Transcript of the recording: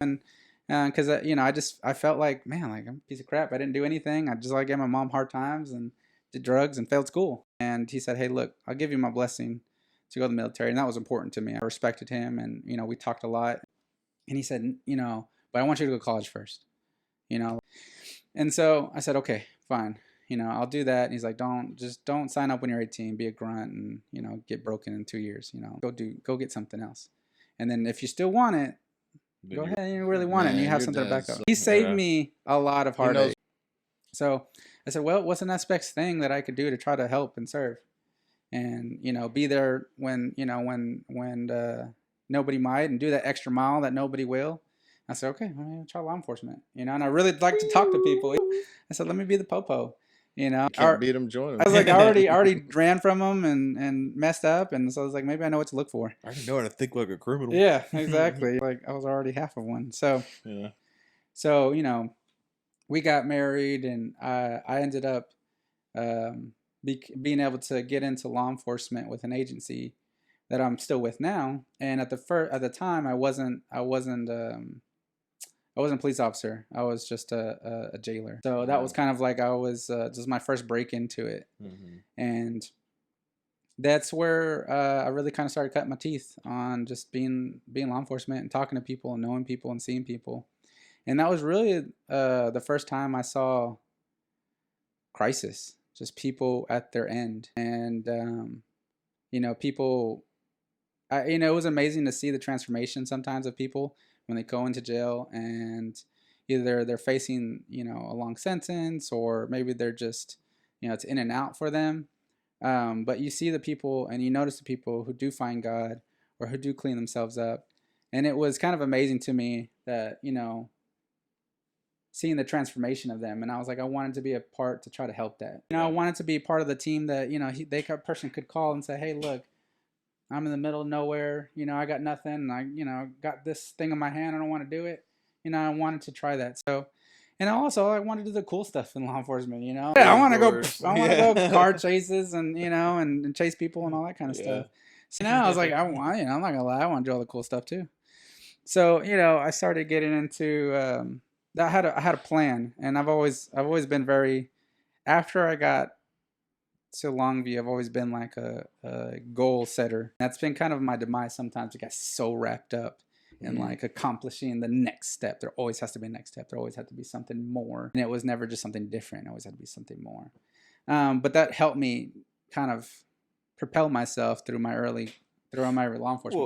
And because I felt like, man, like I'm a piece of crap. I didn't do anything. I just like gave my mom hard times and did drugs and failed school. And he said, hey, look, I'll give you my blessing to go to the military, and that was important to me. I respected him, and we talked a lot. And he said, but I want you to go to college first, you know. And so I said, okay, fine. I'll do that. And he's like, don't sign up when you're 18, be a grunt and, get broken in 2 years, go get something else. And then if you still want it, go ahead and you really want it and you have something to back up. He saved me a lot of heartache. So I said, well, what's the next best thing that I could do to try to help and serve? And, be there when, when nobody might, and do that extra mile that nobody will. I said, okay, I'm gonna try law enforcement, and I really like to talk to people. I said, let me be the popo, Can't beat them, join them. I was like, I already ran from them and messed up, and so I was like, maybe I know what to look for. I didn't know how to think like a criminal. Yeah, exactly. Like I was already half of one. So Yeah. So we got married, and I ended up being able to get into law enforcement with an agency that I'm still with now. And at the time, I wasn't a police officer. I was just a jailer. So that was kind of like I was just my first break into it. Mm-hmm. And that's where I really kind of started cutting my teeth on just being law enforcement and talking to people and knowing people and seeing people. And that was really the first time I saw crisis, just people at their end. And people, it was amazing to see the transformation sometimes of people when they go into jail, and either they're facing a long sentence, or maybe they're just it's in and out for them. But you see the people, and you notice the people who do find God or who do clean themselves up. And it was kind of amazing to me that seeing the transformation of them. And I was like, I wanted to be a part to try to help that. I wanted to be part of the team that a person could call and say, hey, look, I'm in the middle of nowhere. I got nothing. And I got this thing in my hand. I don't want to do it. I wanted to try that. So, and also I wanted to do the cool stuff in law enforcement. Yeah, I want to go car chases and and chase people and all that kind of stuff. So now I was like, I'm not gonna lie, I want to do all the cool stuff too. So I started getting into I had a plan, and I've always been very, after I got to Longview, I've always been like a goal setter. That's been kind of my demise sometimes. I got so wrapped up in like accomplishing the next step. There always has to be a next step. There always had to be something more. And it was never just something different. It always had to be something more. But that helped me kind of propel myself through my law enforcement